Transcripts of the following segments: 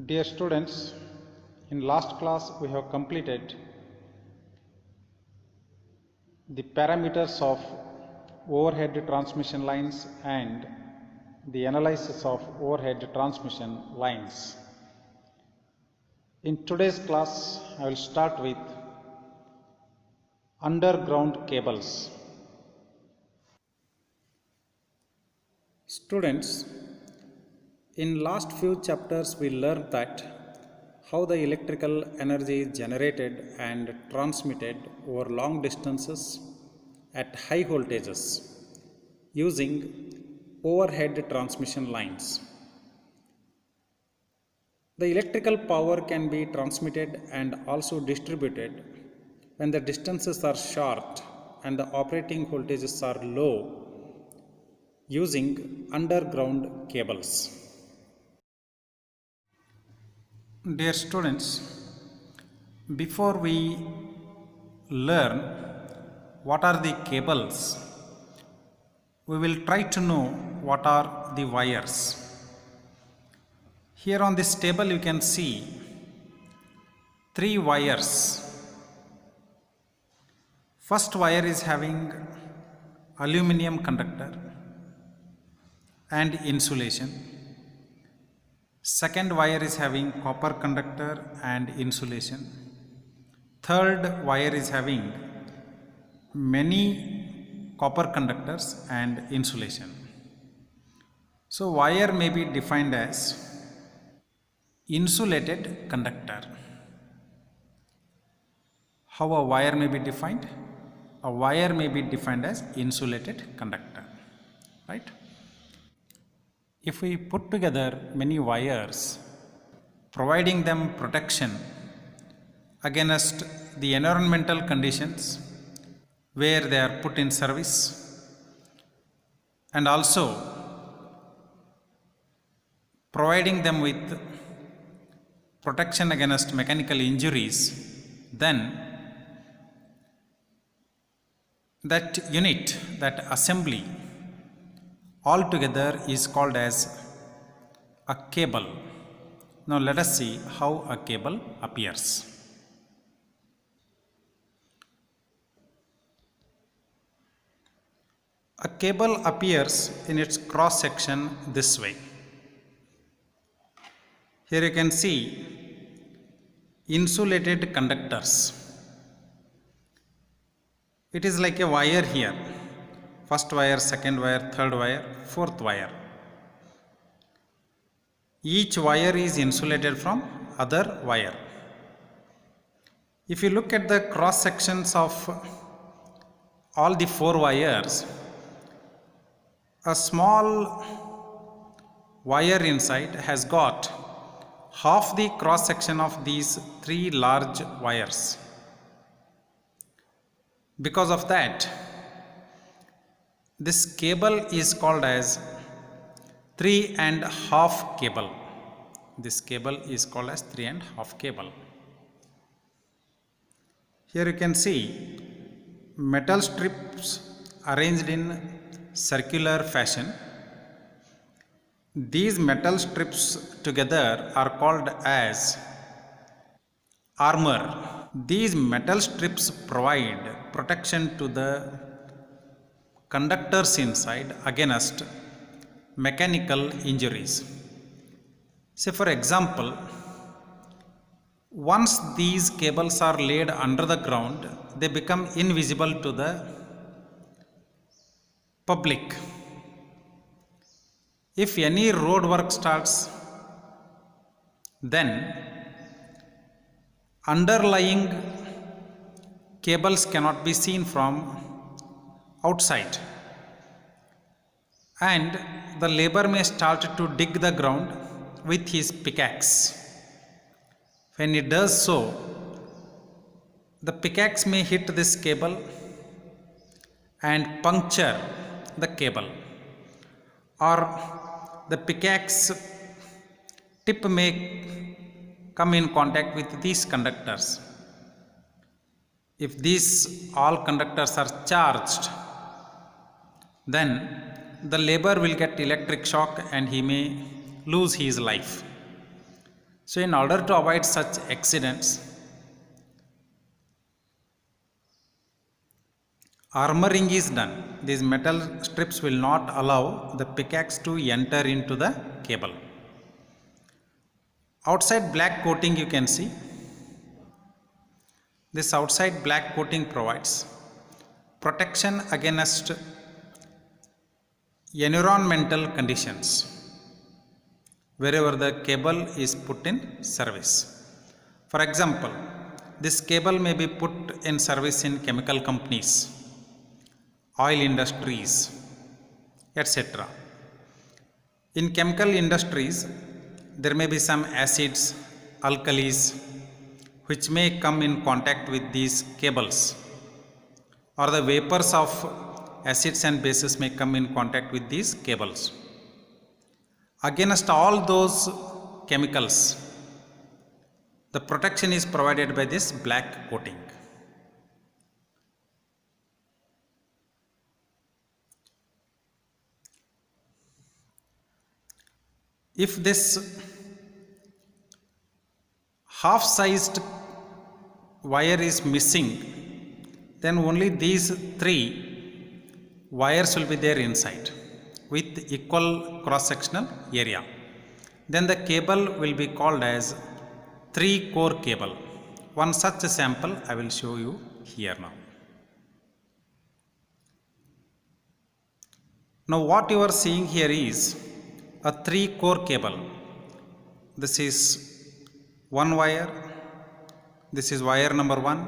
Dear students, in last class we have completed the parameters of overhead transmission lines and the analysis of overhead transmission lines. In today's class, I will start with underground cables. Students, in last few chapters we learned that how the electrical energy is generated and transmitted over long distances at high voltages using overhead transmission lines. The electrical power can be transmitted and also distributed when the distances are short and the operating voltages are low using underground cables. Dear students, before we learn what are the cables, we will try to know what are the wires. Here on this table you can see 3 wires. First wire is having aluminum conductor and insulation. Second wire is having copper conductor and insulation. Third wire is having many copper conductors and insulation. So wire may be defined as insulated conductor. How a wire may be defined? A wire may be defined as insulated conductor, right? If we put together many wires, providing them protection against the environmental conditions where they are put in service, and also providing them with protection against mechanical injuries, then that unit, that assembly altogether is called as a cable. Now let us see how a cable appears. A cable appears in its cross section this way. Here you can see insulated conductors. It is like a wire here. First wire, second wire, third wire, fourth wire. Each wire is insulated from other wire. If you look at the cross sections of all the 4 wires, a small wire inside has got half the cross section of these 3 large wires. Because of that, this cable is called as 3½ cable. This cable is called as 3½ cable. Here you can see metal strips arranged in circular fashion. These metal strips together are called as armor. These metal strips provide protection to the conductors inside against mechanical injuries. Say for example, once these cables are laid under the ground, they become invisible to the public. If any road work starts, then underlying cables cannot be seen from outside, and the laborer may start to dig the ground with his pickaxe. When he does so, the pickaxe may hit this cable and puncture the cable, or the pickaxe tip may come in contact with these conductors. If these all conductors are charged, then the laborer will get electric shock and he may lose his life. So in order to avoid such accidents, armoring is done. These metal strips will not allow the pickaxe to enter into the cable. Outside black coating you can see. This outside black coating provides protection against environmental conditions wherever the cable is put in service. For example, this cable may be put in service in chemical companies, oil industries, etc. In chemical industries, there may be some acids, alkalis, which may come in contact with these cables, or the vapors of acids and bases may come in contact with these cables. Against all those chemicals, the protection is provided by this black coating. If this half-sized wire is missing, then only these three wires will be there inside with equal cross-sectional area. Then the cable will be called as 3-core cable. One such sample I will show you here now. Now what you are seeing here is a 3-core cable. This is one wire, this is wire number 1,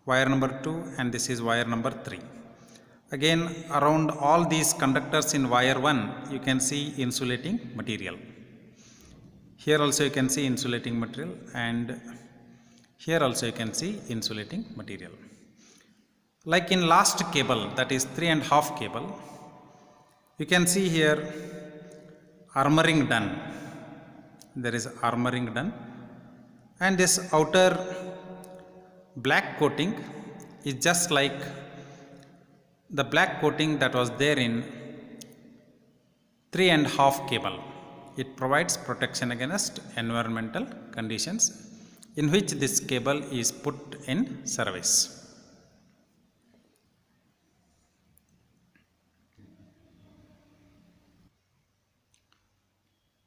wire number 2, and this is wire number 3. Again, around all these conductors in wire 1 you can see insulating material. Here also you can see insulating material, and here also you can see insulating material. Like in last cable, that is 3.5 cable, you can see here armoring done. There is armoring done, and this outer black coating is just like the black coating that was there in 3.5 cable. It provides protection against environmental conditions in which this cable is put in service.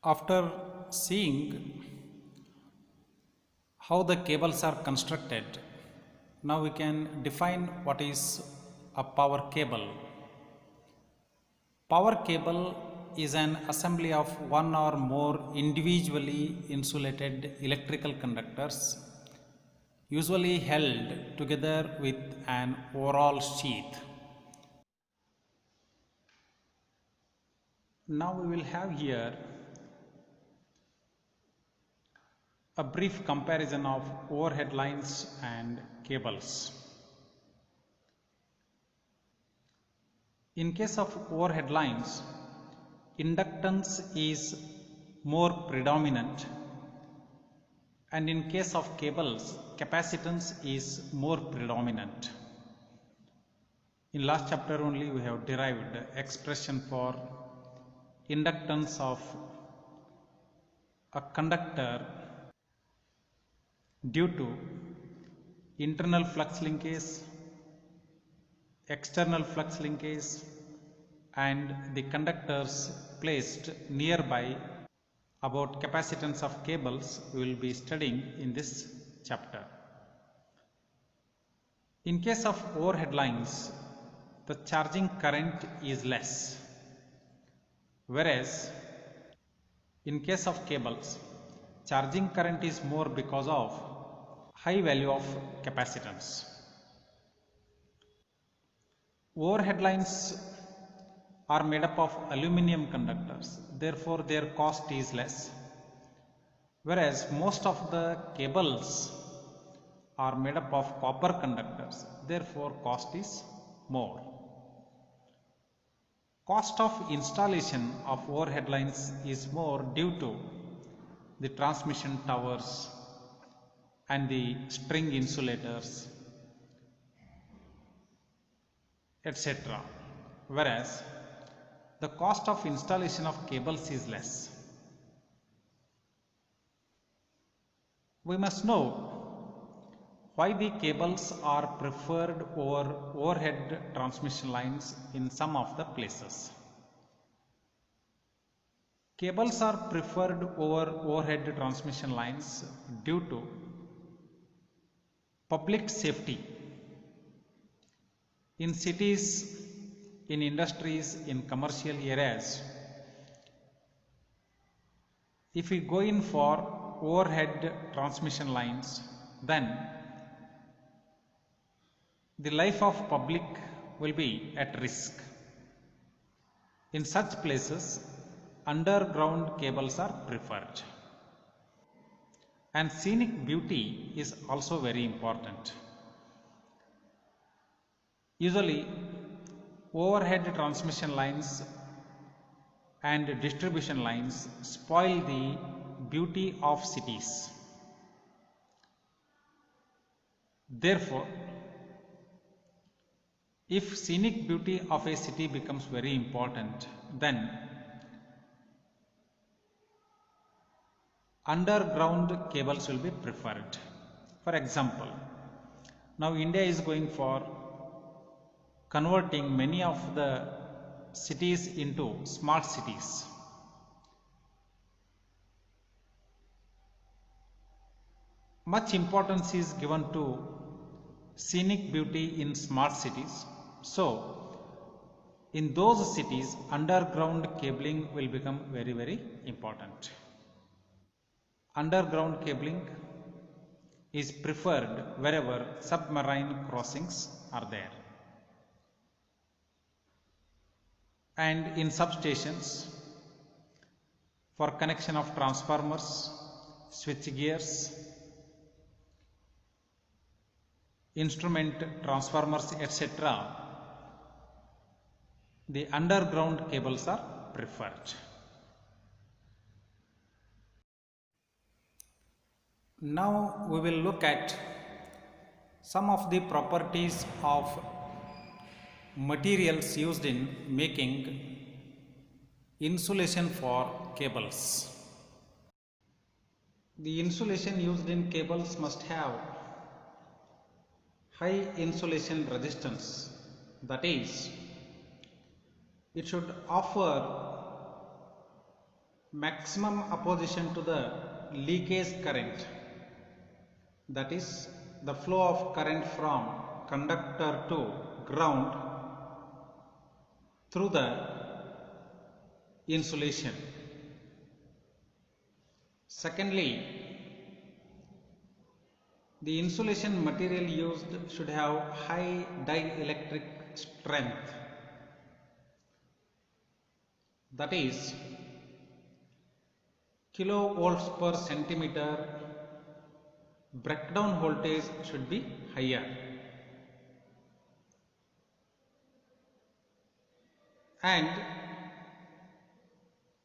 After seeing how the cables are constructed, now we can define what is a power cable. Power cable is an assembly of one or more individually insulated electrical conductors, usually held together with an overall sheath. Now we will have here a brief comparison of overhead lines and cables. In case of overhead lines, inductance is more predominant, and in case of cables, capacitance is more predominant. In last chapter only we have derived expression for inductance of a conductor due to internal flux linkage, external flux linkage, and the conductors placed nearby. About capacitance of cables we will be studying in this chapter. In case of overhead lines, the charging current is less, whereas in case of cables, charging current is more because of high value of capacitance. Overhead lines are made up of aluminum conductors, therefore their cost is less, whereas most of the cables are made up of copper conductors, therefore cost is more. Cost of installation of overhead lines is more due to the transmission towers and the string insulators, etc., whereas the cost of installation of cables is less. we must know why the cables are preferred over overhead transmission lines in some of the places. Cables are preferred over overhead transmission lines due to public safety. In cities, in industries, in commercial areas, if we go in for overhead transmission lines, then the life of public will be at risk. In such places, underground cables are preferred. And scenic beauty is also very important. Usually, overhead transmission lines and distribution lines spoil the beauty of cities. Therefore, if scenic beauty of a city becomes very important, then underground cables will be preferred. For example, now India is going for converting many of the cities into smart cities. Much importance is given to scenic beauty in smart cities. So, in those cities, underground cabling will become very, very important. Underground cabling is preferred wherever submarine crossings are there. And in substations, for connection of transformers, switch gears, instrument transformers, etc., the underground cables are preferred. Now we will look at some of the properties of materials used in making insulation for cables. The insulation used in cables must have high insulation resistance, that is, it should offer maximum opposition to the leakage current, that is, the flow of current from conductor to ground through the insulation. Secondly, the insulation material used should have high dielectric strength, that is, kilovolts per centimeter. Breakdown voltage should be higher. And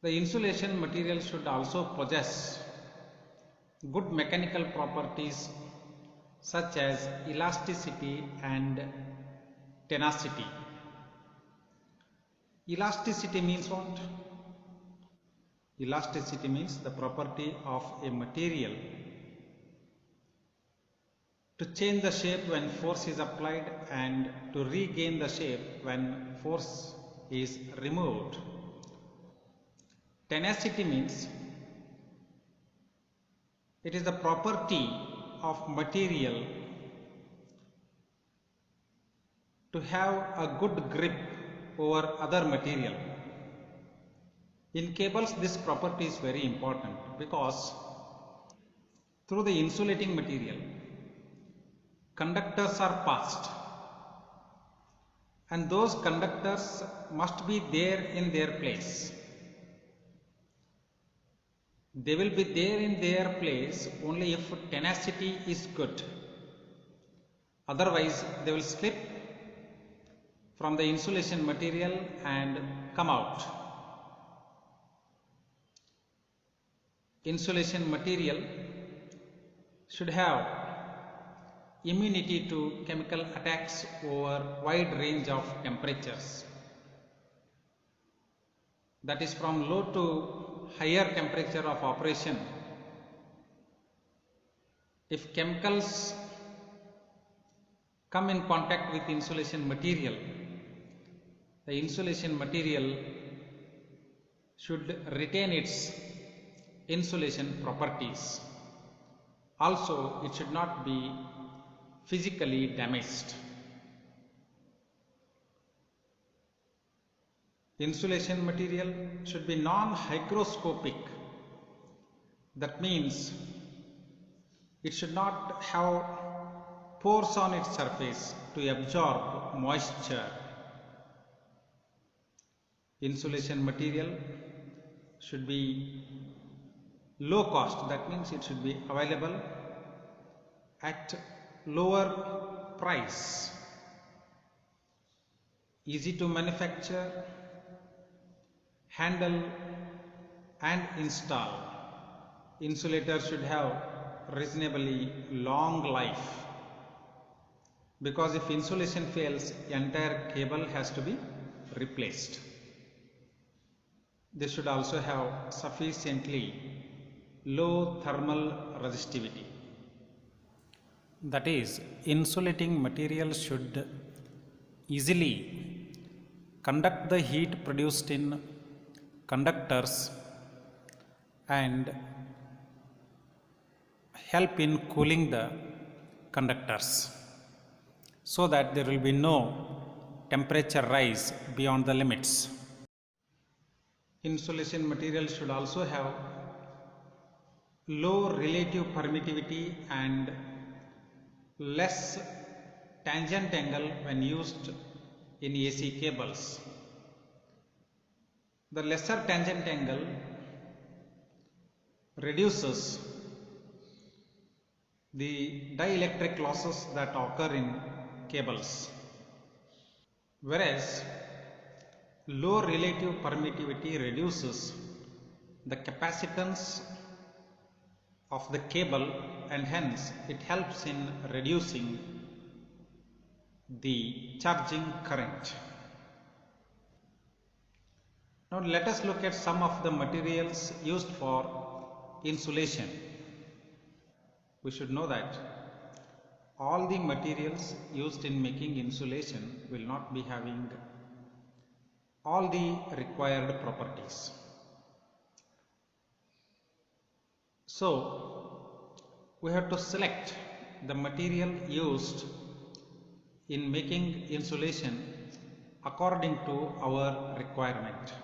the insulation material should also possess good mechanical properties such as elasticity and tenacity. Elasticity means what? Elasticity means the property of a material to change the shape when force is applied and to regain the shape when force is removed. Tenacity means it is the property of material to have a good grip over other material. In cables, this property is very important because through the insulating material, conductors are passed, and those conductors must be there in their place. They will be there in their place only if tenacity is good. Otherwise, they will slip from the insulation material and come out. Insulation material should have immunity to chemical attacks over wide range of temperatures. That is from low to higher temperature of operation. If chemicals come in contact with insulation material, the insulation material should retain its insulation properties. Also, it should not be physically damaged. Insulation material should be non-hygroscopic. That means it should not have pores on its surface to absorb moisture. Insulation material should be low cost. That means it should be available at lower price, easy to manufacture, handle and install. Insulator should have reasonably long life, because if insulation fails, entire cable has to be replaced. They should also have sufficiently low thermal resistivity. That is, insulating material should easily conduct the heat produced in conductors and help in cooling the conductors, so that there will be no temperature rise beyond the limits. Insulation material should also have low relative permittivity and less tangent angle when used in AC cables. The lesser tangent angle reduces the dielectric losses that occur in cables, whereas low relative permittivity reduces the capacitance of the cable, and hence it helps in reducing the charging current. Now let us look at some of the materials used for insulation. We should know that all the materials used in making insulation will not be having all the required properties. So we have to select the material used in making insulation according to our requirement.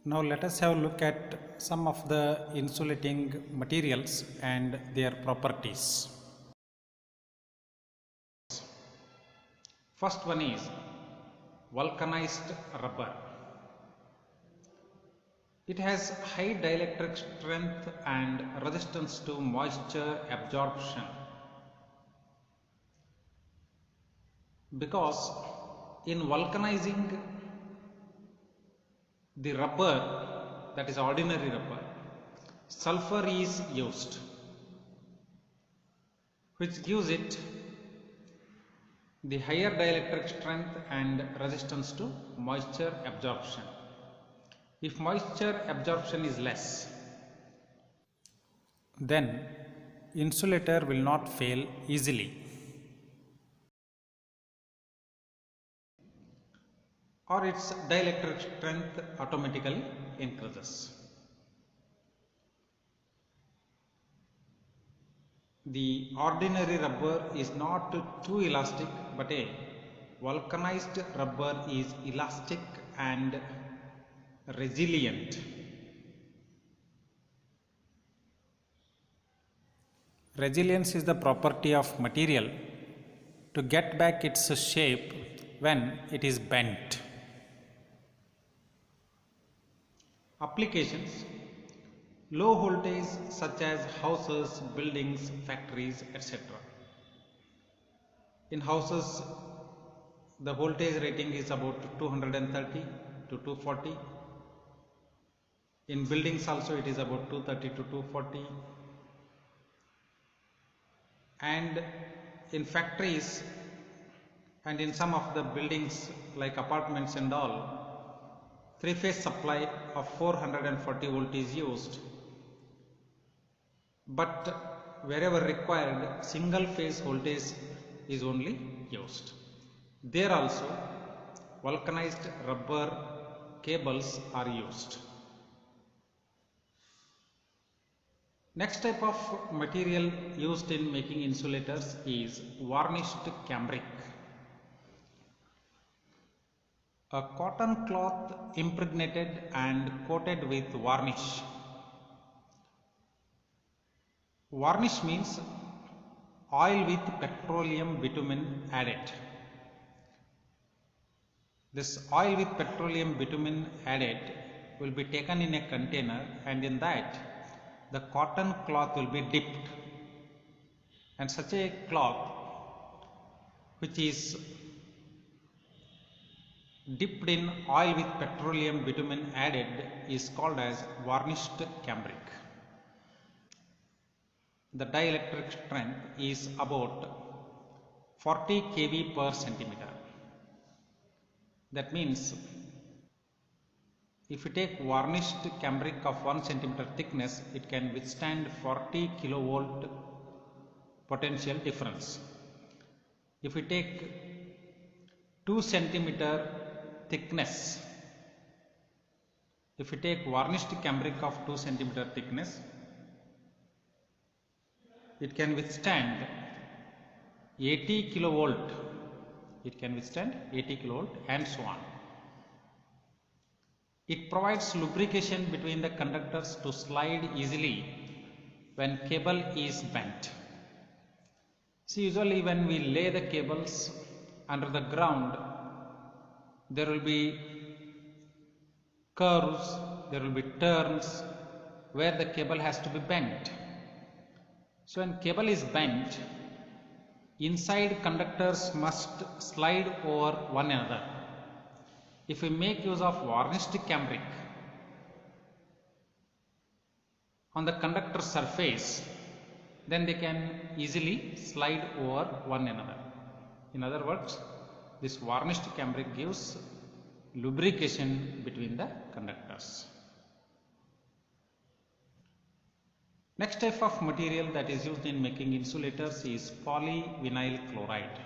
Now let us have a look at some of the insulating materials and their properties. First one is vulcanized rubber. It has high dielectric strength and resistance to moisture absorption, because in vulcanizing the rubber, that is ordinary rubber, sulfur is used, which gives it the higher dielectric strength and resistance to moisture absorption. If moisture absorption is less, then insulator will not fail easily, or its dielectric strength automatically increases. The ordinary rubber is not too elastic, but a vulcanized rubber is elastic and resilient. Resilience is the property of material to get back its shape when it is bent. Applications: low voltage such as houses, buildings, factories, etc. In houses, the voltage rating is about 230 to 240. In buildings also it is about 230 to 240. And in factories and in some of the buildings like apartments and all, three-phase supply of 440 volt is used. But wherever required, single phase voltage is only used. There also vulcanized rubber cables are used. Next type of material used in making insulators is varnished cambric. A cotton cloth impregnated and coated with varnish. Varnish means oil with petroleum bitumen added. This oil with petroleum bitumen added will be taken in a container, and in that the cotton cloth will be dipped, and such a cloth which is dipped in oil with petroleum bitumen added is called as varnished cambric. The dielectric strength is about 40 kV per centimeter. That means if you take varnished cambric of 1 centimeter thickness, it can withstand 40 kilovolt potential difference. If we take 2 centimeter thickness, if we take varnished cambric of 2 centimeter thickness, it can withstand 80 kilovolt. It can withstand 80 kilovolt and so on. It provides lubrication between the conductors to slide easily when cable is bent. See, usually when we lay the cables under the ground, there will be curves, there will be turns where the cable has to be bent. So when cable is bent, inside conductors must slide over one another. If we make use of varnished cambric on the conductor surface, then they can easily slide over one another. In other words, this varnished cambric gives lubrication between the conductors. Next type of material that is used in making insulators is polyvinyl chloride.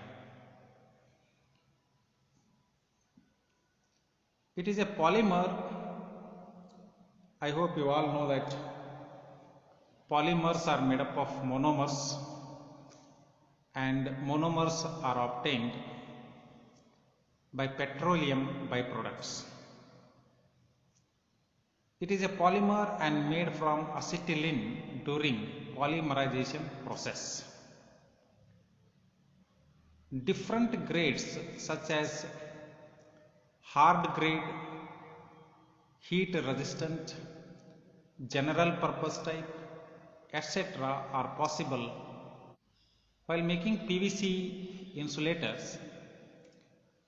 It is a polymer. I hope you all know that polymers are made up of monomers, and monomers are obtained by petroleum byproducts. It is a polymer and made from acetylene during polymerization process. Different grades such as hard grade, heat resistant, general purpose type, etc. are possible. While making PVC insulators,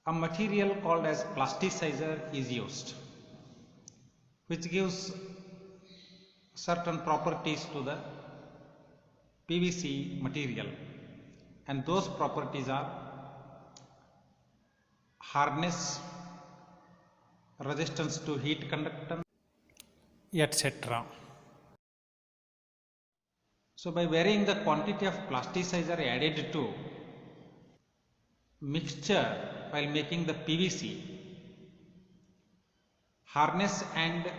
a material called as plasticizer is used, which gives certain properties to the PVC material, and those properties are hardness, resistance to heat conductance, etc. So by varying the quantity of plasticizer added to mixture while making the PVC, hardness and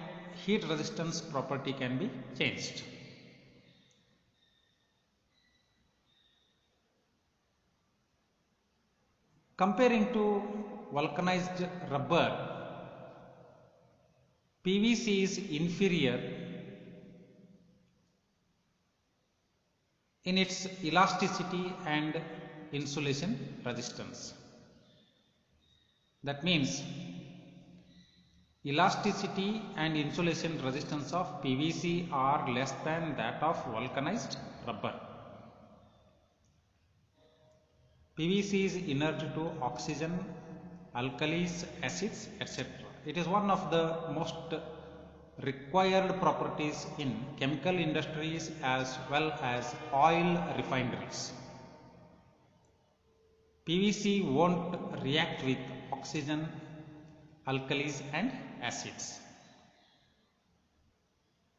heat resistance property can be changed. Comparing to vulcanized rubber, PVC is inferior in its elasticity and insulation resistance. That means elasticity and insulation resistance of PVC are less than that of vulcanized rubber. PVC is inert to oxygen, alkalis, acids, etc. It is one of the most required properties in chemical industries as well as oil refineries. PVC won't react with oxygen, alkalis and acids.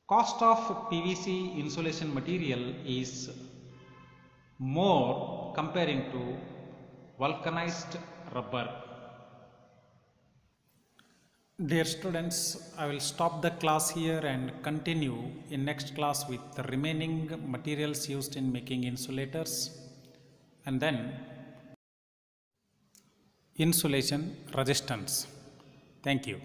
Cost of PVC insulation material is more comparing to vulcanized rubber. Dear students, I will stop the class here and continue in next class with the remaining materials used in making insulators and then insulation resistance. Thank you.